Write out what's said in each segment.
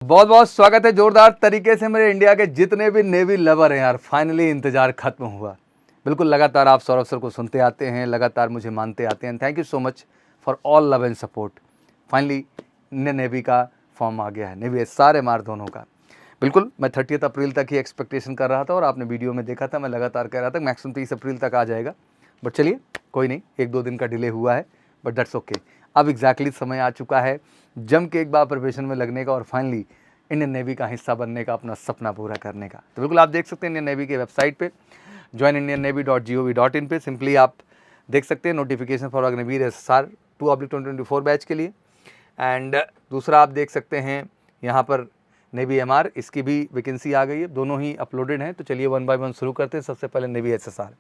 बहुत बहुत स्वागत है जोरदार तरीके से मेरे इंडिया के जितने भी नेवी लवर हैं यार। फाइनली इंतजार खत्म हुआ। बिल्कुल लगातार आप सौरभ सर को सुनते आते हैं, लगातार मुझे मानते आते हैं। Thank you so much for all love and support. Finally Indian navy का फॉर्म आ गया है, नेवी सारे मार दोनों का। बिल्कुल मैं 30 अप्रैल तक ही एक्सपेक्टेशन कर रहा था और आपने वीडियो में देखा था, मैं लगातार कह रहा था मैक्सिमम 30 अप्रैल तक आ जाएगा। बट चलिए कोई नहीं, 1-2 दिन का डिले हुआ है बट दैट्स ओके। अब एग्जैक्टली समय आ चुका है जम के एक बार प्रिपरेशन में लगने का और फाइनली इंडियन नेवी का हिस्सा बनने का, अपना सपना पूरा करने का। तो बिल्कुल आप देख सकते हैं इंडियन नेवी के वेबसाइट पे joinindiannavy.gov.in पे सिंपली आप देख सकते हैं notification for Agniveer SSR 2/2024 batch के लिए। एंड दूसरा आप देख सकते हैं यहाँ पर नेवी MR, इसकी भी वैकेंसी आ गई है, दोनों ही अपलोडेड हैं। तो चलिए 1 बाय 1 शुरू करते हैं। सबसे पहले नेवी SSR।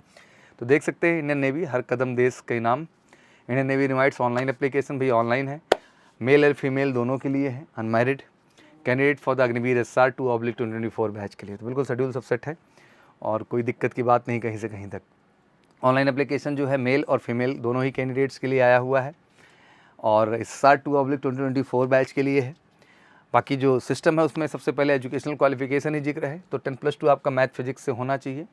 तो देख सकते हैं इंडियन नेवी हर कदम देश के नाम। Indian navy invites online application भी ऑनलाइन है, मेल और फीमेल दोनों के लिए है। Unmarried candidate for the Agniveer SSR 2/2024 batch के लिए। तो बिल्कुल शेड्यूल सब सेट है और कोई दिक्कत की बात नहीं कहीं से कहीं तक। ऑनलाइन एप्लीकेशन जो है मेल और फीमेल दोनों ही कैंडिडेट्स के लिए आया हुआ है और SSR 2/2024 बैच के लिए है। बाकी जो सिस्टम है उसमें सबसे पहले एजुकेशनल क्वालिफिकेशन ही जिक्र है। तो 10+2 आपका मैथ फिजिक्स से होना चाहिए।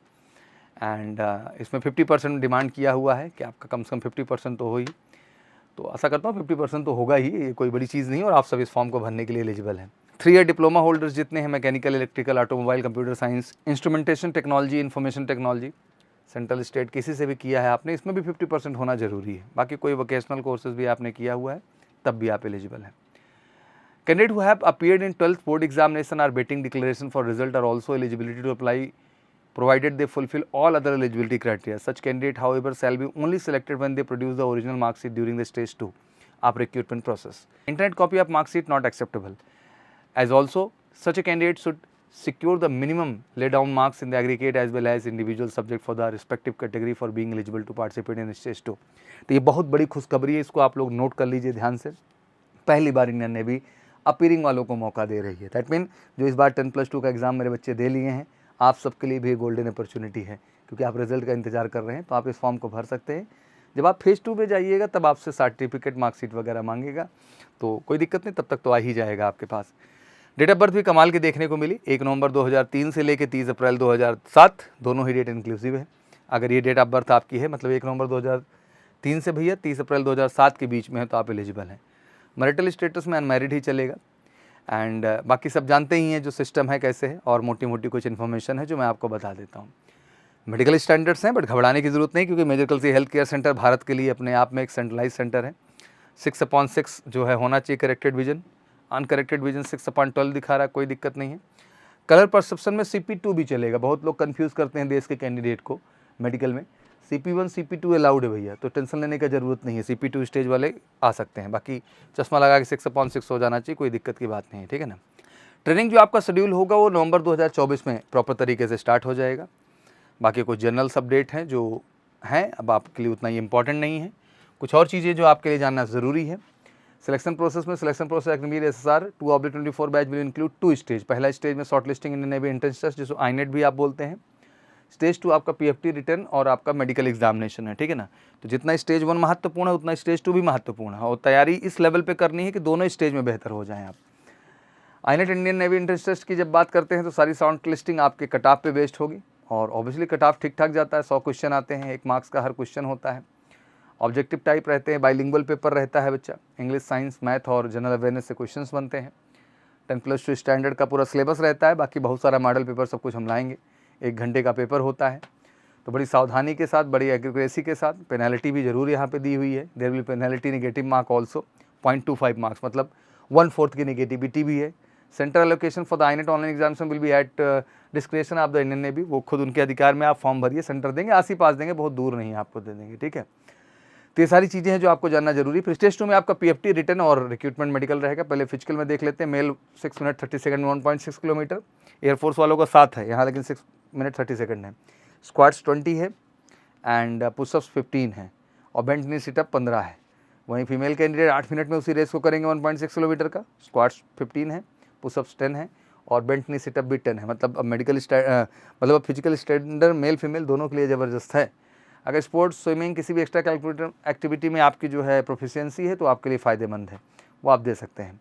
एंड इसमें 50% डिमांड किया हुआ है कि आपका कम से कम 50% तो हो ही। तो आशा करता हूँ 50% तो होगा ही, ये कोई बड़ी चीज़ नहीं और आप सब इस फॉर्म को भरने के लिए एलिजिबल हैं। 3 ईयर डिप्लोमा होल्डर्स जितने हैं, mechanical, electrical, automobile, computer science, instrumentation technology, information technology, central state किसी से भी किया है आपने, इसमें भी 50% होना जरूरी है। बाकी कोई वोकेशनल कोर्सेज भी आपने किया हुआ है तब भी आप एलिजिबल हैं। Candidate who have appeared in 12th board examination are waiting declaration for result are also eligibility to apply provided they fulfill all other eligibility criteria. Such candidate, however, shall be only selected when they produce the original mark sheet during the stage 2 of recruitment process. Internet copy of mark sheet not acceptable. As also, such a candidate should secure the minimum lay down marks in the aggregate as well as individual subject for the respective category for being eligible to participate in stage 2. तो ये बहुत बड़ी खुशखबरी है, इसको आप लोग note कर लीजिए ध्यान से। पहली बार इंडियन नेवी अपीयरिंग वालों को मौका दे रही है। दैट मीन जो इस बार 10+2 का एग्जाम मेरे बच्चे दे लिए हैं, आप सबके लिए भी गोल्डन अपॉर्चुनिटी है क्योंकि आप रिजल्ट का इंतजार कर रहे हैं। तो आप इस फॉर्म को भर सकते हैं। जब आप फेज़ 2 में जाइएगा तब आपसे सर्टिफिकेट, मार्कशीट वगैरह मांगेगा, तो कोई दिक्कत नहीं, तब तक तो आ ही जाएगा आपके पास। डेट ऑफ बर्थ भी कमाल की देखने को मिली। 1 नवंबर 2003 से लेकर 30 अप्रैल 2007 दोनों ही डेट इंक्लूसिव है। अगर ये डेट ऑफ बर्थ आपकी है, मतलब 1 नवंबर 2003 से भैया 30 अप्रैल 2007 के बीच में है, तो आप एलिजिबल हैं। मैरिटल स्टेटस में अनमैरिड ही चलेगा। एंड बाकी सब जानते ही हैं जो सिस्टम है कैसे है, और मोटी मोटी कुछ इन्फॉर्मेशन है जो मैं आपको बता देता हूँ। मेडिकल स्टैंडर्ड्स हैं बट घबराने की ज़रूरत नहीं, क्योंकि मेडिकल से हेल्थ केयर सेंटर भारत के लिए अपने आप में एक सेंट्रलाइज सेंटर है। 6/6 जो है होना चाहिए करेक्टेड विजन। अनकरेक्टेड विजन 6/12 दिखा रहा है, कोई दिक्कत नहीं है। कलर परसेप्शन में CP2 भी चलेगा। बहुत लोग कन्फ्यूज़ करते हैं देश के कैंडिडेट को मेडिकल में। CP1 CP2 अलाउड है भैया, तो टेंशन लेने की ज़रूरत नहीं है। CP2 स्टेज वाले आ सकते हैं, बाकी चश्मा लगा के 6/6 हो जाना चाहिए, कोई दिक्कत की बात नहीं है, ठीक है ना। ट्रेनिंग जो आपका शेड्यूल होगा वो नवंबर 2024 में प्रॉपर तरीके से स्टार्ट हो जाएगा। बाकी कुछ जनरल अपडेट हैं जो हैं, अब आपके लिए उतना ही इंपॉर्टेंट नहीं है। कुछ और चीज़ें जो आपके लिए जानना ज़रूरी है। सिलेक्शन प्रोसेस में selection process Agniveer SSR 2/24 batch will include 2 stage. पहला स्टेज में shortlisting Indian Navy entrance test, जिसको INET भी आप बोलते हैं। स्टेज 2 आपका PFT रिटर्न और आपका मेडिकल एग्जामिनेशन है, ठीक है ना। तो जितना स्टेज 1 महत्वपूर्ण है उतना स्टेज 2 भी महत्वपूर्ण है, और तैयारी इस लेवल पे करनी है कि दोनों स्टेज में बेहतर हो जाएं आप। INET Indian Navy entrance test की जब बात करते हैं तो सारी शॉर्ट लिस्टिंग आपके कट ऑफ पे बेस्ड होगी, और ऑब्वियसली कट ऑफ ठीक ठाक जाता है। 100 क्वेश्चन आते हैं, 1 मार्क्स का हर क्वेश्चन होता है। ऑब्जेक्टिव टाइप रहते हैं, बाइलिंगुअल पेपर रहता है बच्चा, इंग्लिश, साइंस, मैथ और जनरल अवेयरनेस से क्वेश्चंस बनते हैं। 10+2 स्टैंडर्ड का पूरा सिलेबस रहता है, बाकी बहुत सारा मॉडल पेपर सब कुछ हम लाएंगे। 1 घंटे का पेपर होता है, तो बड़ी सावधानी के साथ, बड़ी एक्यूरेसी के साथ। पेनल्टी भी जरूर यहाँ पे दी हुई है। There will penalty negative mark also 0.25 marks, मतलब 1/4 की नेगेटिविटी भी है। Central allocation for the INET online examination will be at discretion of the Indian Navy. वो खुद उनके अधिकार में, आप फॉर्म भरिए, सेंटर देंगे, आस ही पास देंगे, बहुत दूर नहीं आपको दे देंगे, ठीक है। तो ये सारी चीज़ें हैं जो आपको जानना जरूरी। फिर स्टेज 2 में आपका PFT रिटर्न और रिक्रूटमेंट मेडिकल रहेगा। पहले फिजिकल में देख लेते हैं। मेल 6 मिनट 30 सेकंड में 1.6 किलोमीटर। एयरफोर्स वालों का 7 है यहाँ, लेकिन 6 मिनट 30 सेकंड है। स्क्वाट्स 20 है एंड पुशअप्स 15 है, और बेंच नी सिटअप 15 है। वहीं फीमेल कैंडिडेट 8 मिनट में उसी रेस को करेंगे 1.6 किलोमीटर का। स्क्वाट्स 15 है, पुशअप्स 10 है, और बेंच नी सिटअप भी 10 है। मतलब अब मतलब फिजिकल स्टैंडर्ड मेल फीमेल दोनों के लिए ज़बरदस्त है। अगर स्पोर्ट्स, स्विमिंग, किसी भी एक्स्ट्रा कैलकुलेटर एक्टिविटी में आपकी जो है प्रोफिशिएंसी है तो आपके लिए फ़ायदेमंद है, वो आप दे सकते हैं।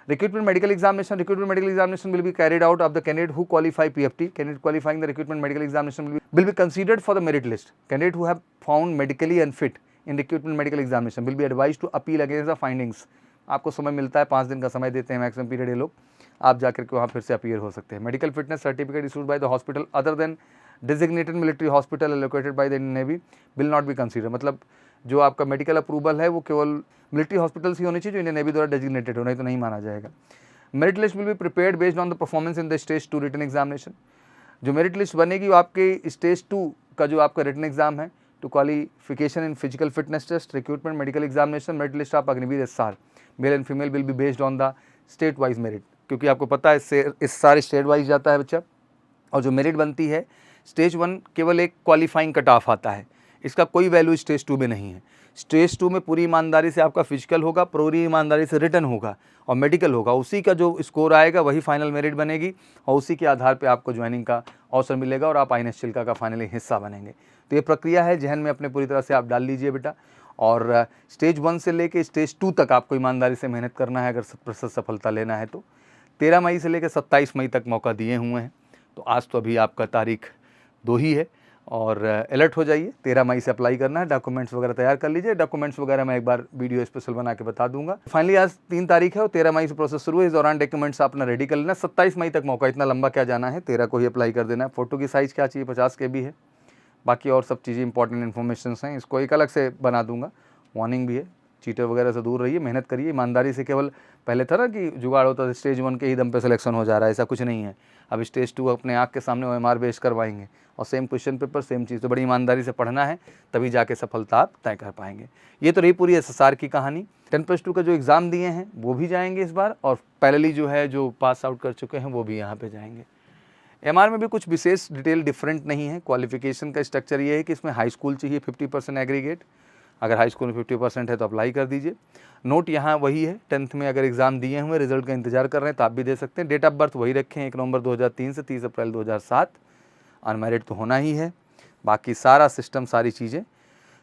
Recruitment medical examination will be carried out of the candidate who qualify PFT. Candidate qualifying the recruitment medical examination will be considered for the merit list. Candidate who have found medically unfit in recruitment medical examination will be advised to appeal against the findings. आपको समय मिलता है, 5 दिन का समय देते हैं maximum period ये लोग, आप जाकर के वहाँ फिर से अपीयर हो सकते हैं. Medical fitness certificate issued by the hospital other than designated military hospital allocated by the Indian navy will not be consider. मतलब जो आपका मेडिकल अप्रूवल है वो केवल मिलिट्री हॉस्पिटल्स ही होनी चाहिए जो इंडियन नेवी द्वारा डेजिग्नेटेड हो, नहीं तो नहीं माना जाएगा. Merit list will be prepared based on the performance in the stage 2 written examination. जो मेरिट लिस्ट बनेगी वो आपके स्टेज 2 का जो आपका रिटन एग्जाम है, to qualification in physical fitness test, recruitment medical examination, merit list of Agniveer SR male and female will be based on the state wise merit. क्योंकि आपको पता है इस सारे स्टेट वाइज जाता है बच्चा, और जो मेरिट बनती है स्टेज 1 केवल एक क्वालिफाइंग कट ऑफ आता है, इसका कोई वैल्यू स्टेज 2 में नहीं है. स्टेज 2 में पूरी ईमानदारी से आपका फिजिकल होगा, पूरी ईमानदारी से रिटन होगा और मेडिकल होगा, उसी का जो स्कोर आएगा वही फाइनल मेरिट बनेगी और उसी के आधार पे आपको ज्वाइनिंग का अवसर मिलेगा और आप INS चिल्का का फाइनली हिस्सा बनेंगे. तो ये प्रक्रिया है, जहन में अपने पूरी तरह से आप डाल लीजिए बेटा. और स्टेज 1 से लेके स्टेज 2 तक आपको ईमानदारी से मेहनत करना है अगर 100% सफलता लेना है तो. 13 मई से लेकर 27 मई तक मौका दिए हुए हैं. तो आज तो अभी आपका तारीख 2 ही है और अलर्ट हो जाइए. 13 मई से अप्लाई करना है. डॉक्यूमेंट्स वगैरह तैयार कर लीजिए. डॉक्यूमेंट्स वगैरह मैं एक बार वीडियो स्पेशल बना के बता दूंगा. फाइनली आज 3 तारीख है और 13 मई से प्रोसेस शुरू है. इस दौरान डॉक्यूमेंट्स अपना रेडी कर लेना. 27 मई तक मौका, इतना लंबा क्या जाना है, 13 को ही अप्लाई कर देना है. फोटो की साइज़ क्या चाहिए, 50 KB है. बाकी और सब चीज़ें इंपॉर्टेंट इन्फॉर्मेशन हैं, इसको एक अलग से बना दूंगा. वार्निंग भी है, चीटर वगैरह से दूर रहिए, मेहनत करिए ईमानदारी से. केवल पहले था ना कि जुगाड़ होता था, स्टेज 1 के ही दम पे सिलेक्शन हो जा रहा है, ऐसा कुछ नहीं है. अब स्टेज 2 अपने आँख के सामने OMR बेस करवाएंगे और सेम क्वेश्चन पेपर सेम चीज़. तो बड़ी ईमानदारी से पढ़ना है, तभी जाके सफलता आप तय कर पाएंगे. ये तो रही पूरी SSR की कहानी. 10+2 का जो एग्ज़ाम दिए हैं वो भी जाएंगे इस बार, और पैरेलली जो है जो पास आउट कर चुके हैं वो भी यहाँ पे जाएंगे. MR में भी कुछ विशेष डिटेल डिफरेंट नहीं है. क्वालिफिकेशन का स्ट्रक्चर ये है कि इसमें हाई स्कूल चाहिए 50% एग्रीगेट. अगर हाई स्कूल में 50% है तो अप्लाई कर दीजिए. नोट यहाँ वही है, 10th में अगर एग्ज़ाम दिए हुए रिजल्ट का इंतजार कर रहे हैं तो आप भी दे सकते हैं. डेट ऑफ बर्थ वही रखें, 1 नवंबर 2003 से 30 अप्रैल 2007. अनमैरिड तो होना ही है. बाकी सारा सिस्टम, सारी चीज़ें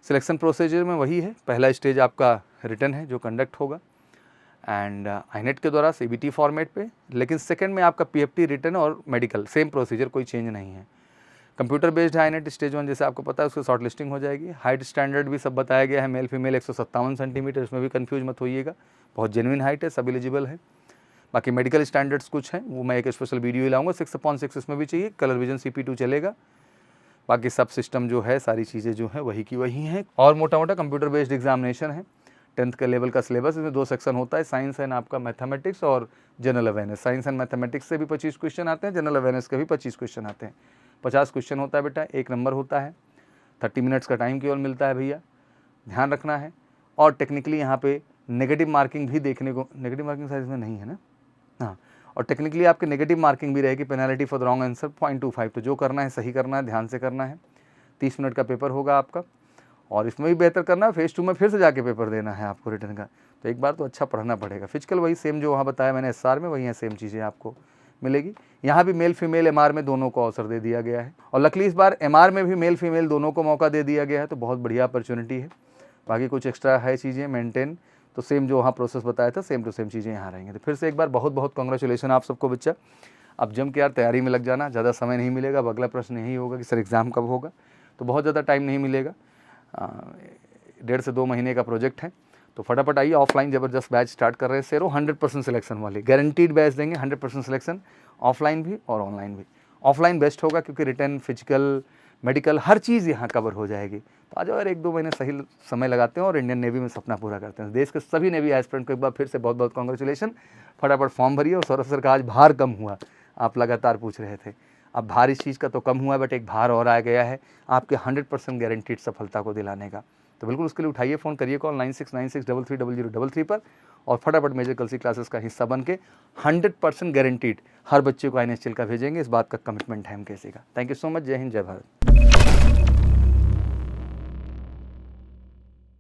सिलेक्शन प्रोसीजर में वही है. पहला स्टेज आपका रिटन है जो कंडक्ट होगा एंड INET के द्वारा CBT फॉर्मेट पे. लेकिन सेकंड में आपका PFT रिटन और मेडिकल सेम प्रोसीजर, कोई चेंज नहीं है. कंप्यूटर बेस्ड है INET. स्टेज 1 जैसे आपको पता है उसकी शॉर्ट लिस्टिंग हो जाएगी. हाइट स्टैंडर्ड भी सब बताया गया है, मेल फीमेल 157 सेंटीमीटर, इसमें भी कंफ्यूज मत होइएगा, बहुत जेन्युइन हाइट है, सब एलिजिबल है. बाकी मेडिकल स्टैंडर्ड्स कुछ हैं, वो मैं एक स्पेशल वीडियो ही लाऊंगा. 6/6 इसमें भी चाहिए, कलर विजन CP2 चलेगा. बाकी सब सिस्टम जो है, सारी चीज़ें जो है वही की वही हैं. और मोटा मोटा कंप्यूटर बेस्ड एग्जामिनेशन है. 10th के लेवल का सिलेबस, इसमें 2 सेक्शन होता है, साइंस एंड आपका मैथमेटिक्स और general awareness. Science and mathematics से भी 25 क्वेश्चन आते हैं, जनरल अवेयरनेस के भी 25 क्वेश्चन आते हैं. 50 क्वेश्चन होता है बेटा, 1 नंबर होता है. 30 मिनट्स का टाइम केवल मिलता है भैया, ध्यान रखना है. और टेक्निकली यहाँ पे नेगेटिव मार्किंग भी देखने को, नेगेटिव मार्किंग साइज में नहीं है ना, हाँ. और टेक्निकली आपके नेगेटिव मार्किंग भी रहेगी. Penalty for the wrong answer 0.25. तो जो करना है सही करना है, ध्यान से करना है. 30 मिनट का पेपर होगा आपका, और इसमें भी बेहतर करना है. फेज़ 2 में फिर से जाके पेपर देना है आपको रिटर्न का. तो एक बार तो अच्छा पढ़ना पड़ेगा. फिजिकल वही सेम जो वहाँ बताया मैंने SR में, वही है सेम चीज़ें आपको मिलेगी. यहाँ भी मेल फीमेल MR में दोनों को अवसर दे दिया गया है. और लकली इस बार MR में भी मेल फीमेल दोनों को मौका दे दिया गया है, तो बहुत बढ़िया अपॉर्चुनिटी है. बाकी कुछ एक्स्ट्रा है चीज़ें मेंटेन, तो सेम जो वहाँ प्रोसेस बताया था सेम टू सेम चीज़ें यहाँ रहेंगे. तो फिर से एक बार बहुत बहुत कॉन्ग्रेचुलेसन आप सबको बच्चा. अब जम के यार तैयारी में लग जाना, ज़्यादा समय नहीं मिलेगा. अब अगला प्रश्न यही होगा कि सर एग्ज़ाम कब होगा, तो बहुत ज़्यादा टाइम नहीं मिलेगा. 1.5 से 2 महीने का प्रोजेक्ट है. तो फटाफट आइए. ऑफलाइन ज़बरदस्त बैच स्टार्ट कर रहे हैं सेरो, 100% सिलेक्शन वाली गारंटीड बैच देंगे. 100% सिलेक्शन, ऑफलाइन भी और ऑनलाइन भी. ऑफलाइन बेस्ट होगा क्योंकि रिटर्न, फिजिकल, मेडिकल हर चीज़ यहाँ कवर हो जाएगी. तो आ जाओ यार, 1-2 महीने सही समय लगाते हैं और इंडियन नेवी में सपना पूरा करते हैं. देश के सभी नेवी एस्पिरेंट को एक बार फिर से बहुत बहुत कॉन्ग्रेचुलेसन. फटाफट फॉर्म भरिए. और सौरभ सर का आज भार कम हुआ, आप लगातार पूछ रहे थे. अब भार इस चीज़ का तो कम हुआ है, बट एक भार और आ गया है आपके 100% गारंटीड सफलता को दिलाने का. तो बिल्कुल उसके लिए उठाइए फ़ोन, करिए कॉल 9696330033 पर, और फटाफट मेजर कलसी क्लासेस का हिस्सा बन के 100% गारंटीड हर बच्चे को INS चिल्का भेजेंगे. इस बात का कमिटमेंट है हम कैसे का. Thank you so much. जय हिंद, जय भारत.